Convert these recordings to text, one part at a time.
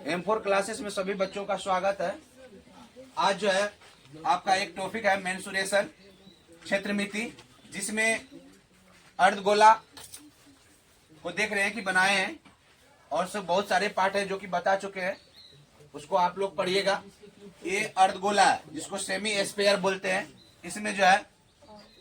M4 classes में सभी बच्चों का स्वागत है। आज जो है आपका एक टॉपिक है मेंसुरेशन क्षेत्र मिति, जिसमें अर्धगोला को देख रहे हैं कि बनाए हैं और सब बहुत सारे पार्ट है जो कि बता चुके हैं, उसको आप लोग पढ़िएगा। ये अर्धगोला है जिसको सेमी स्फीयर बोलते हैं। इसमें जो है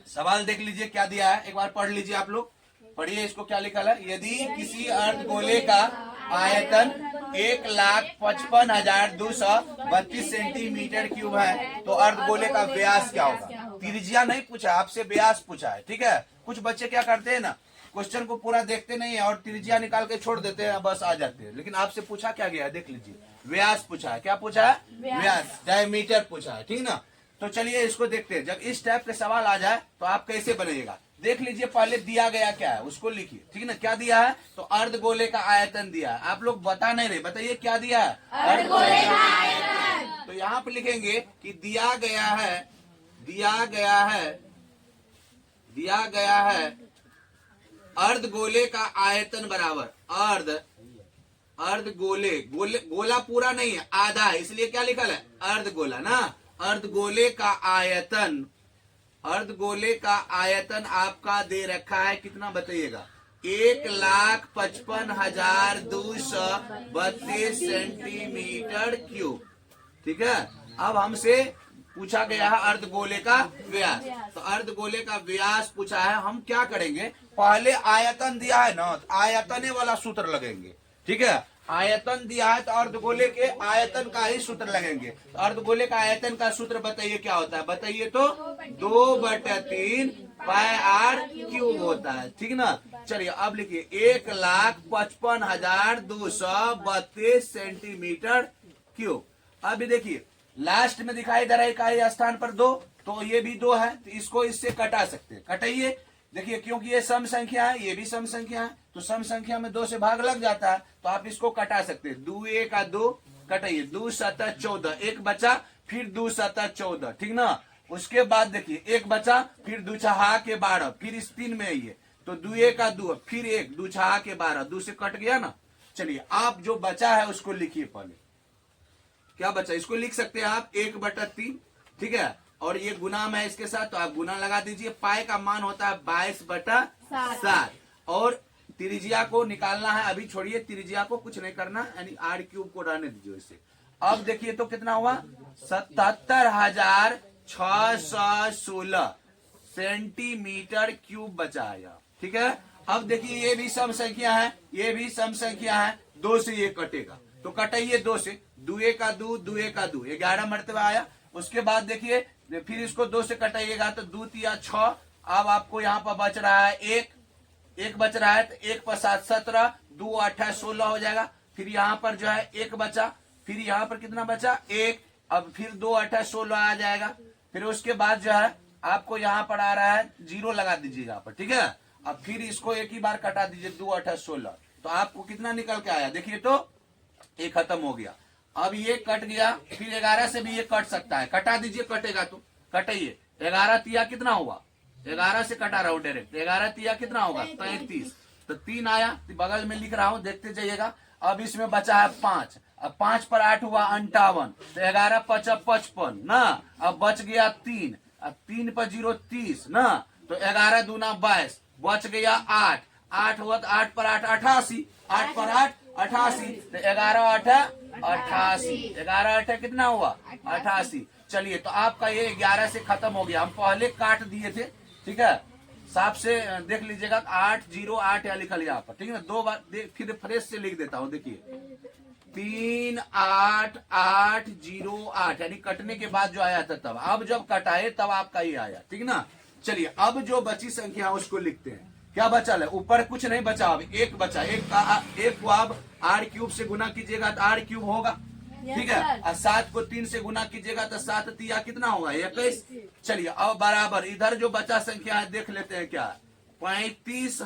सवाल देख लीजिए क्या दिया है, एक बार पढ़ लीजिए आप लोग, पढ़िए इसको क्या लिखा है। यदि किसी अर्धगोले का आयतन 1,55,232 सेंटीमीटर क्यूब है तो अर्धगोले का व्यास क्या होगा। त्रिज्या नहीं पूछा, आपसे व्यास पूछा है, ठीक है। कुछ बच्चे क्या करते हैं ना, क्वेश्चन को पूरा देखते नहीं है और त्रिज्या निकाल के छोड़ देते हैं, बस आ जाते हैं। लेकिन आपसे पूछा क्या गया है, देख लीजिए, व्यास पूछा है। क्या पूछा है? व्यास, डायमीटर पूछा है, ठीक ना। तो चलिए इसको देखते हैं। जब इस टाइप के सवाल आ जाए तो आप कैसे बनेगा देख लीजिए। पहले दिया गया क्या है उसको लिखिए, ठीक है ना। क्या दिया है? तो अर्धगोले का आयतन दिया है। आप लोग बता नहीं रहे, बताइए क्या दिया है? अर्धगोले का आयतन। तो यहाँ पे लिखेंगे कि दिया गया है अर्धगोले का आयतन बराबर अर्धगोले, गोला पूरा नहीं है, आधा है, इसलिए क्या लिखा है? अर्धगोला ना। अर्धगोले का आयतन आपका दे रखा है, कितना बताइएगा? 1,55,232 सेंटीमीटर क्यूब, ठीक है। अब हमसे पूछा गया है अर्धगोले का व्यास, तो अर्धगोले का व्यास पूछा है। हम क्या करेंगे, पहले आयतन दिया है ना, तो आयतने वाला सूत्र लगेंगे, ठीक है। आयतन दिया है तो अर्धगोले के आयतन का ही सूत्र लगेंगे। तो अर्धगोले का आयतन का सूत्र बताइए क्या होता है, बताइए तो 2/3 πr क्यूब होता है, ठीक ना। चलिए अब लिखिए 1,55,232 सेंटीमीटर क्यूब। अभी देखिए लास्ट में दिखाई दे रहा है इकाई स्थान पर 2, तो ये भी 2 है, तो इसको इससे कटा सकते हैं। कटाइए, देखिए क्योंकि ये सम संख्या है, ये भी सम संख्या है, तो सम संख्या में 2 से भाग लग जाता है, तो आप इसको कटा सकते हैं। 2 का 2 कटाइए, 2 7 14, एक बचा, फिर 2 7 14, ठीक ना। उसके बाद देखिए एक बचा, फिर 2 6 के 12, फिर इस 3 में आइए, तो 2 का 2, फिर 1, 2 6 के 12, 2 से कट गया ना। चलिए आप जो बचा है उसको लिखिए। पहले क्या बचा, इसको लिख सकते हैं आप 1/3, ठीक है। और ये गुना में है इसके साथ, तो आप गुना लगा दीजिए। पाई का मान होता है 22/7, और त्रिज्या को निकालना है। अभी छोड़िए त्रिज्या को, कुछ नहीं करना, यानी r क्यूब को रहने दीजिए इससे। अब देखिए तो कितना हुआ, 77,616 सेंटीमीटर क्यूब बचा है, ठीक है। अब देखिए ये भी सम संख्या है, ये भी सम संख्या है, 2 से ये कटेगा, तो कटाइए 2 से, 2 का 2, 2 का 2, 11 मरतबा आया। उसके बाद देखिए फिर इसको 2 से कटाइएगा तो 2 3 6। अब आपको यहाँ पर बच रहा है एक बच रहा है, तो 1 पर 7 17, 2 8 16 हो जाएगा। फिर यहाँ पर जो है 1 बचा, फिर यहाँ पर कितना बचा, 1, अब फिर 2 8 16 आ जाएगा। फिर उसके बाद जो है आपको यहाँ पर आ रहा है 0 लगा दीजिए यहाँ पर, ठीक है। अब फिर इसको एक ही बार कटा दीजिए, 2 8 16, तो आपको कितना निकल के आया, देखिए तो ये खत्म हो गया। अब ये कट गया, फिर 11 से भी ये कट सकता है, कटा दीजिए, कटेगा तो कटाइए। 11 तिया कितना हुआ, 11 से कटा रहा हूं डायरेक्ट, 11 तिया कितना होगा, 33, तो 3 आया, तो बगल में लिख रहा हूं, देखते जाइएगा। अब इसमें बचा है 5, अब 5 पर 8 हुआ 58, तो 11 5 55 ना। अब बच गया 3, अब 3 पर 0 30 ना, तो 11 दूना 22, बच गया 8, 8 हुआ तो 8 पर 8 88, 8 पर 8 88, तो 11 8 88, 11 8 कितना हुआ, 88। चलिए तो आपका ये 11 से खत्म हो गया, हम पहले काट दिए थे, ठीक है। साफ से देख लीजिएगा, 808 यहाँ लिखा यहाँ पर, ठीक है ना। 2 बार फिर फ्रेश से लिख देता हूँ, देखिए 38808, यानी कटने के बाद जो आया था तब। अब जब कटाए तब आपका ये आया, ठीक ना। चलिए अब जो बची संख्या उसको लिखते हैं। क्या बचा है, ऊपर कुछ नहीं बचा, अब 1 बचा, एक को आप r क्यूब से गुना कीजिएगा तो r क्यूब होगा, ठीक है। और 7 को 3 से गुना कीजिएगा तो 7 तिया कितना होगा, 21। चलिए अब बराबर इधर जो बचा संख्या है देख लेते हैं, क्या 35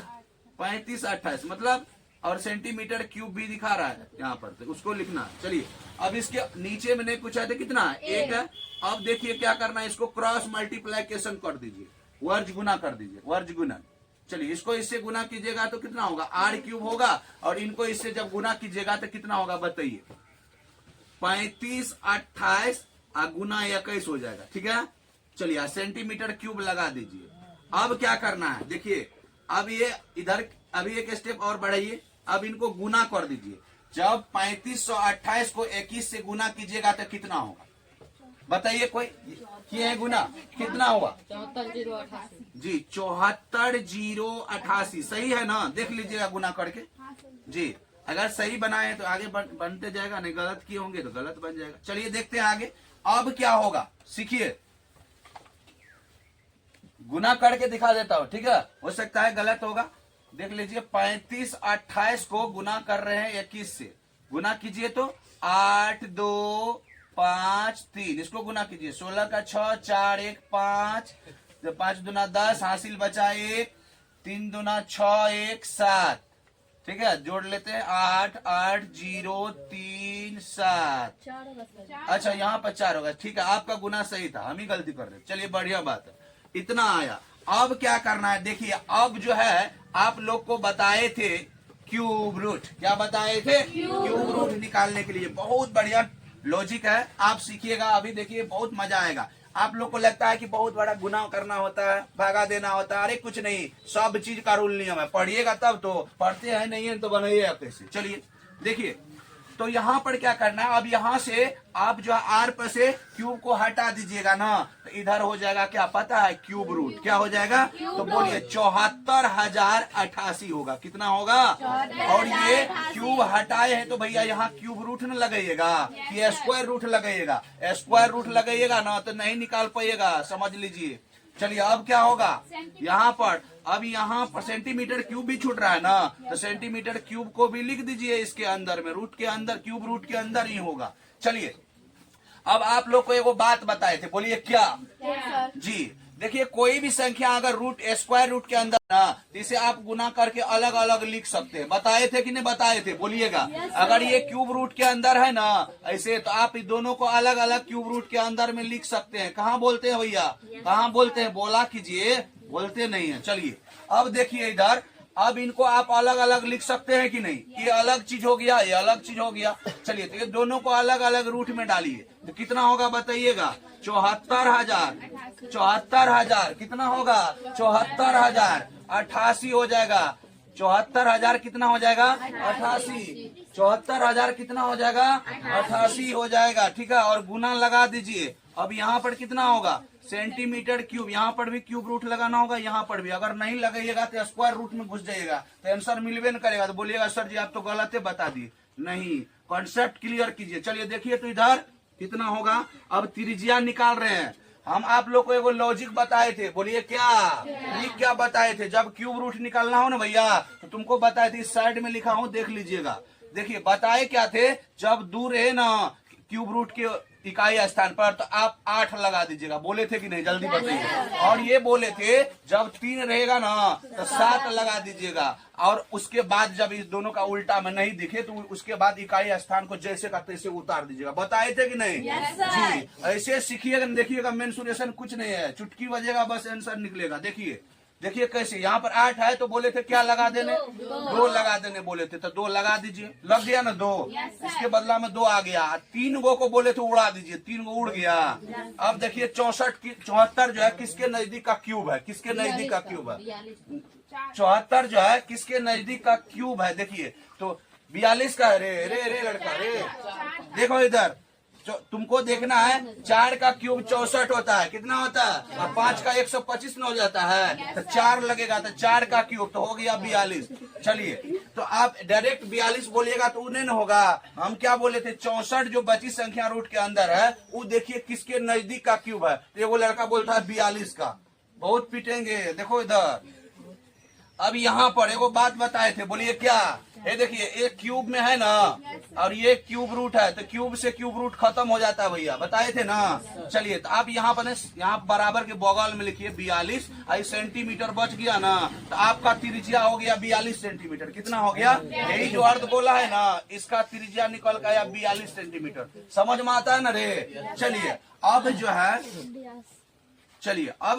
28 मतलब, और सेंटीमीटर क्यूब भी दिखा रहा है यहाँ पर, तो उसको लिखना है। चलिए अब इसके नीचे में नहीं पूछा था, कितना है, 1 है। अब देखिए क्या करना है, इसको क्रॉस मल्टीप्लीकेशन कर दीजिए, वर्ज गुना कर दीजिए, वर्ज गुणन। चलिए इसको इससे गुना कीजिएगा तो कितना होगा, r क्यूब होगा, और इनको इससे जब गुना कीजिएगा तो कितना होगा बताइए, 35 28 गुना 21 हो जाएगा। ठीक है, चलिए सेंटीमीटर क्यूब लगा दीजिए। अब क्या करना है देखिए, अब ये इधर अभी एक स्टेप और बढ़ाइए, अब इनको गुना कर दीजिए। जब 3528 को 21 से गुना कीजिएगा तो कितना होगा बताइए, कोई किए है गुना, कितना होगा 74,088 जी 74,088 सही है ना, देख लीजिएगा गुना करके जी। अगर सही बनाए तो आगे बनते जाएगा, नहीं गलत किए होंगे तो गलत बन जाएगा। चलिए देखते हैं आगे अब क्या होगा, सीखिए गुना करके दिखा देता हूं। ठीक है, हो सकता है गलत होगा, देख लीजिए 3528 को गुना कर रहे हैं 21 से, गुना कीजिए तो 8 2 5 3, इसको गुना कीजिए 16 का 6 4 1 5, 5 दूना 10, हासिल बचा 1, 3 दूना 6 1 7। ठीक है, जोड़ लेते हैं 8 8 0 3 7। अच्छा यहाँ पर 4 होगा, ठीक है आपका गुना सही था, हम ही गलती कर रहे। चलिए बढ़िया बात है, इतना आया। अब क्या करना है देखिए, अब जो है आप लोग को बताए थे क्यूब रूट, क्या बताए थे क्यूब रूट निकालने के लिए। बहुत बढ़िया लॉजिक है, आप सीखिएगा अभी, देखिए बहुत मजा आएगा। आप लोग को लगता है कि बहुत बड़ा गुना करना होता है, भागा देना होता है, अरे कुछ नहीं, सब चीज का रूल नियम है, पढ़िएगा तब तो, पढ़ते हैं नहीं है तो बनाइएगा कैसे। चलिए देखिए, तो यहाँ पर क्या करना है, अब यहाँ से आप जो है आर पर से क्यूब को हटा दीजिएगा ना, तो इधर हो जाएगा क्या पता है, क्यूब रूट। क्या हो जाएगा तो बोलिए 74,088 होगा, कितना होगा। और ये क्यूब हटाए हैं तो भैया यहाँ क्यूब रूट न लगाइएगा कि स्क्वायर रूट लगाइएगा, स्क्वायर रूट लगाइएगा ना तो नहीं निकाल पाइएगा, समझ लीजिए। चलिए अब क्या होगा यहाँ पर, अब यहाँ पर सेंटीमीटर क्यूब भी छूट रहा है ना, तो सेंटीमीटर क्यूब को भी लिख दीजिए इसके अंदर में, रूट के अंदर, क्यूब रूट के अंदर ही होगा। चलिए अब आप लोग को एगो बात बताए थे, बोलिए क्या जी। देखिए कोई भी संख्या अगर रूट स्क्वायर रूट के अंदर ना, इसे आप गुना करके अलग अलग लिख सकते हैं। बताए थे कि नहीं बताए थे, बोलिएगा। अगर ये क्यूब रूट के अंदर है ना ऐसे, तो आप इन दोनों को अलग अलग क्यूब रूट के अंदर में लिख सकते हैं। कहाँ बोलते हैं भैया, कहाँ बोलते हैं, बोला कीजिए, बोलते नहीं है। चलिए अब देखिए इधर, अब इनको आप अलग अलग लिख सकते हैं कि नहीं, ये अलग चीज हो गया, ये अलग चीज हो गया। चलिए तो ये दोनों को अलग अलग रूट में डालिए तो कितना होगा बताइएगा, 74,000 कितना होगा 74,088 हो जाएगा। 74,000 कितना हो जाएगा 88, 74,000 कितना हो जाएगा 88 हो जाएगा। ठीक है, और गुना लगा दीजिए। अब यहाँ पर कितना होगा सेंटीमीटर क्यूब, यहाँ पर भी क्यूब रूट लगाना होगा, यहाँ पर भी। अगर नहीं लगाइएगा तो स्क्वायर रूट में घुस जाइएगा तो आंसर मिलवे न करेगा, तो बोलिएगा सर जी आप तो गलत बता दिए। नहीं, कॉन्सेप्ट क्लियर कीजिए। चलिए देखिए तो इधर कितना होगा, अब त्रिज्या निकाल रहे हैं हम। आप लोग को एगो लॉजिक बताए थे, बोलिए क्या, क्या बताए थे, जब क्यूब रूट निकालना हो ना भैया तो तुमको बताए थे, इस साइड में लिखा हूं देख लीजिएगा। देखिए बताए क्या थे, जब दूर है ना क्यूब रूट के इकाई स्थान पर तो आप 8 लगा दीजिएगा, बोले थे कि नहीं, जल्दी बताइए। और ये बोले थे जब 3 रहेगा ना तो 7 लगा दीजिएगा, और उसके बाद जब इस दोनों का उल्टा में नहीं दिखे तो उसके बाद इकाई स्थान को जैसे का तैसे उतार दीजिएगा। बताए थे कि नहीं जी, ऐसे सीखिएगा। देखिएगा मेंसुरेशन कुछ नहीं है, चुटकी बजेगा बस आंसर निकलेगा। देखिए देखिए कैसे, यहाँ पर 8 है तो बोले थे क्या लगा देने, 2 लगा देने बोले थे, तो 2 लगा दीजिए, लग गया ना 2, इसके बदला में 2 आ गया। 3 गो को बोले थे उड़ा दीजिए, 3 गो उड़ गया। अब देखिए 74 जो है किसके नजदीक का क्यूब है, किसके नजदीक का क्यूब है, 74 जो है किसके नजदीक का क्यूब है। देखिए तो 42 का, रे रे रे लड़का रे, देखो इधर तुमको देखना है, 4 का क्यूब 64 होता है, कितना होता है, और 5 का 125 न हो जाता है, तो 4 लगेगा, तो 4 का क्यूब तो हो गया 42। चलिए तो आप डायरेक्ट 42 बोलिएगा तो उन्हें न होगा, हम क्या बोले थे 64 जो बची संख्या रूट के अंदर है वो देखिए किसके नजदीक का क्यूब है, तो वो लड़का बोलता है 42 का, बहुत पीटेंगे। देखो इधर, अब यहाँ पर एगो बात बताए थे, बोलिए क्या, ये देखिए एक क्यूब में है ना और ये क्यूब रूट है, तो क्यूब से क्यूब रूट खत्म हो जाता है भैया, बताए थे ना। चलिए तो आप यहाँ पर यहाँ बराबर के बगल में लिखिए 42, सेंटीमीटर बच गया ना, तो आपका त्रिज्या हो गया 42 सेंटीमीटर। कितना हो गया, यही जो अर्ध गोला है ना इसका त्रिज्या निकल के आया 42 सेंटीमीटर। समझ में आता है ना रे। चलिए अब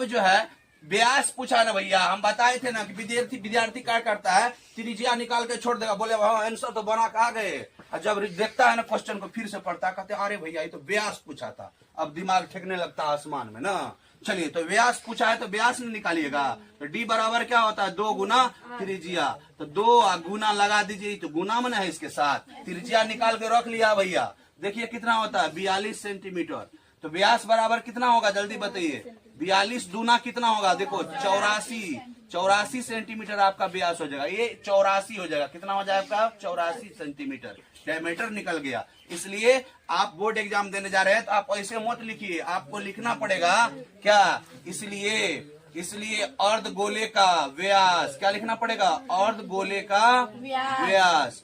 जो है व्यास पूछा ना भैया, हम बताए थे ना कि विद्यार्थी क्या करता है, त्रिज्या निकाल के छोड़ देगा, बोले हाँ आंसर तो बना के आ गए, और जब देखता है ना क्वेश्चन को फिर से पढ़ता है, कहते अरे भैया ये तो व्यास पूछा था, अब दिमाग ठेकने लगता है आसमान में ना। चलिए तो व्यास पूछा है तो व्यास नहीं निकालिएगा, तो डी बराबर क्या होता है 2 गुना त्रिज्या, तो 2 गुना लगा दीजिए, तो गुना में है इसके साथ, त्रिज्या निकाल के रख लिया भैया। देखिए कितना होता है 42 सेंटीमीटर, तो व्यास बराबर कितना होगा जल्दी बताइए, 42 दूना कितना होगा, देखो 84 सेंटीमीटर आपका व्यास हो जाएगा, ये 84 हो जाएगा, कितना हो जाएगा आपका 84 सेंटीमीटर डायमीटर निकल गया। इसलिए आप बोर्ड एग्जाम देने जा रहे हैं तो आप ऐसे मत लिखिए, आपको लिखना पड़ेगा क्या, इसलिए अर्धगोले का व्यास, क्या लिखना पड़ेगा, अर्धगोले का व्यास,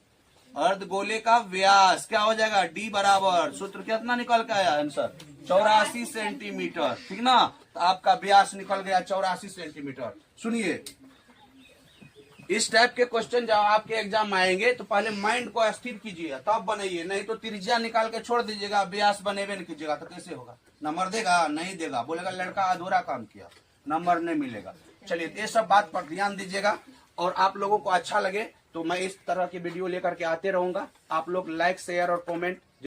अर्धगोले का व्यास क्या हो जाएगा, डी बराबर सूत्र कितना निकल के आया आंसर 84 सेंटीमीटर, ठीक ना। तो आपका व्यास निकल गया 84 सेंटीमीटर। सुनिए इस टाइप के क्वेश्चन जब आपके एग्जाम में आएंगे तो पहले माइंड को स्थिर कीजिए तब बनाइए, नहीं तो त्रिज्या निकाल के छोड़ दीजिएगा, व्यास बनेबे नहीं कीजिएगा तो कैसे होगा, नंबर देगा नहीं देगा, बोलेगा लड़का अधूरा काम किया, नंबर नहीं मिलेगा। चलिए ये सब बात पर ध्यान दीजिएगा, और आप लोगों को अच्छा लगे तो मैं इस तरह की वीडियो लेकर के आते रहूंगा। आप लोग लाइक शेयर और कमेंट